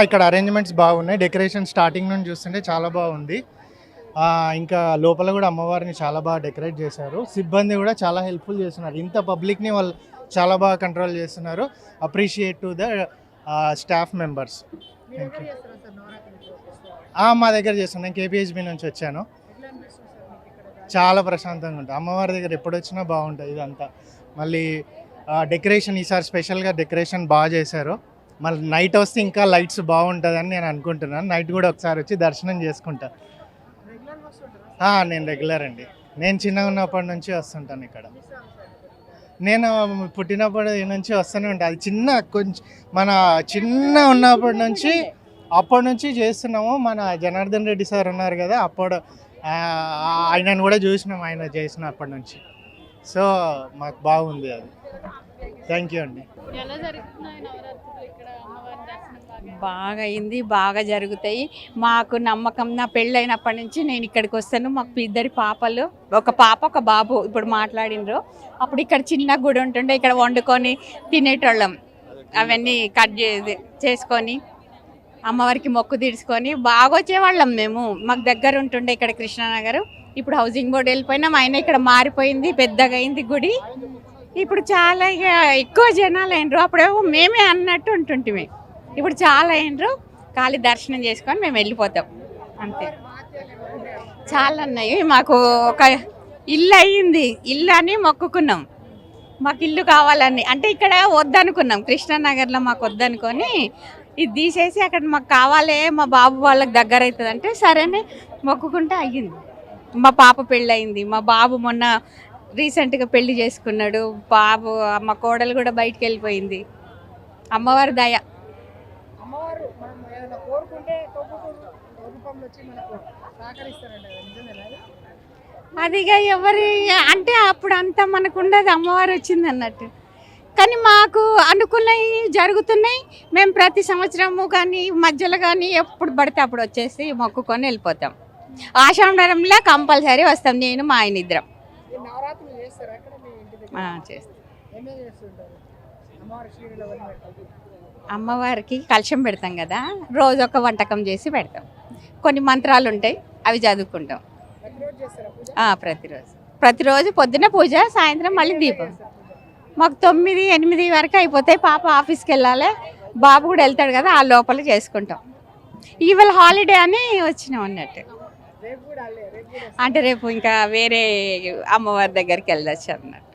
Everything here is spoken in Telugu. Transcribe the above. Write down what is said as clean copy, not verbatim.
ఇక్కడ అరేంజ్మెంట్స్ బాగున్నాయి. డెకరేషన్ స్టార్టింగ్ నుంచి చూస్తుంటే చాలా బాగుంది. ఇంకా లోపల కూడా అమ్మవారిని చాలా బాగా డెకరేట్ చేశారు. సిబ్బంది కూడా చాలా హెల్ప్ఫుల్ చేస్తున్నారు. ఇంత పబ్లిక్ని వాళ్ళు చాలా బాగా కంట్రోల్ చేస్తున్నారు. Appreciate to the staff members. మా దగ్గర చేస్తాను. నేను కేపీహెచ్బి నుంచి వచ్చాను. చాలా ప్రశాంతంగా ఉంటుంది. అమ్మవారి దగ్గర ఎప్పుడు వచ్చినా బాగుంటుంది ఇదంతా. మళ్ళీ డెకరేషన్ ఈసారి స్పెషల్గా డెకరేషన్ బాగా చేశారు. మళ్ళీ నైట్ వస్తే ఇంకా లైట్స్ బాగుంటుందని నేను అనుకుంటున్నాను. నైట్ కూడా ఒకసారి వచ్చి దర్శనం చేసుకుంటా. నేను రెగ్యులర్ అండి. నేను చిన్నగా ఉన్నప్పటి నుంచి వస్తుంటాను ఇక్కడ. నేను పుట్టినప్పటి నుంచి వస్తూనే ఉంటాను. అది చిన్న ఉన్నప్పటి నుంచి అప్పటి నుంచి చేస్తున్నాము. మన జనార్దన్ రెడ్డి సార్ ఉన్నారు కదా, అప్పుడు ఆయనను కూడా చూసినాం ఆయన చేసినప్పటి నుంచి. సో మాకు బాగుంది అది. థ్యాంక్ యూ అండి. బాగా అయింది, బాగా జరుగుతాయి. మాకు నమ్మకం, నా పెళ్ళైనప్పటి నుంచి నేను ఇక్కడికి వస్తాను. మాకు 2 పాపలు, ఒక పాప ఒక బాబు ఇప్పుడు మాట్లాడినరు. అప్పుడు ఇక్కడ చిన్న గుడి ఉంటుండే, ఇక్కడ వండుకొని తినేటోళ్ళం. అవన్నీ కట్ చేసుకొని అమ్మవారికి మొక్కు తీర్చుకొని బాగా వచ్చేవాళ్ళం మేము. మాకు దగ్గర ఉంటుండే ఇక్కడ కృష్ణానగర్. ఇప్పుడు హౌసింగ్ బోర్డు వెళ్ళిపోయినాం. అయినా ఇక్కడ మారిపోయింది, పెద్దగా అయింది గుడి. ఇప్పుడు చాలా ఎక్కువ జనాలు అయినరు. అప్పుడేమో మేమే అన్నట్టు ఉంటుంటిమి. ఇప్పుడు చాలా అయినరు. ఖాళీ దర్శనం చేసుకొని మేము వెళ్ళిపోతాం అంతే. చాలా ఉన్నాయి. మాకు ఒక ఇల్లు అయ్యింది, ఇల్లు అని మొక్కుకున్నాం. మాకు ఇల్లు కావాలని, అంటే ఇక్కడ వద్దనుకున్నాం, కృష్ణానగర్లో మాకు వద్దనుకొని ఇది తీసేసి అక్కడ మాకు కావాలి, మా బాబు వాళ్ళకి దగ్గర అవుతుంది అంటే సరేనే మొక్కుకుంటే అయ్యింది. మా పాప పెళ్ళి అయింది. మా బాబు మొన్న రీసెంట్గా పెళ్లి చేసుకున్నాడు. బాబు మా కోడలు కూడా బయటికి వెళ్ళిపోయింది. అమ్మవారి దయ. అదిగా ఎవరి అంటే అప్పుడు అంతా మనకు ఉండదు, అమ్మవారు వచ్చింది అన్నట్టు. కానీ మాకు అనుకున్నవి జరుగుతున్నాయి. మేము ప్రతి సంవత్సరము కానీ మధ్యలో కానీ ఎప్పుడు పడితే అప్పుడు వచ్చేసి మొక్కుకొని వెళ్ళిపోతాం. ఆషాఢంలో కంపల్సరీ వస్తాం, నేను మా ఆయన ఇద్దరం చేస్తాం. అమ్మవారికి కలశం పెడతాం కదా, రోజు ఒక వంటకం చేసి పెడతాం. కొన్ని మంత్రాలు ఉంటాయి, అవి చదువుకుంటాం. ప్రతిరోజు పొద్దున్న పూజ, సాయంత్రం మళ్ళీ దీపం. మాకు 9-8 వరకు అయిపోతాయి. పాప ఆఫీస్కి వెళ్ళాలి, బాబు కూడా వెళ్తాడు కదా, ఆ లోపల చేసుకుంటాం. ఇవాళ హాలిడే అని వచ్చినాం అన్నట్టు. అంటే రేపు ఇంకా వేరే అమ్మవారి దగ్గరికి వెళ్ళొచ్చు అన్నట్టు.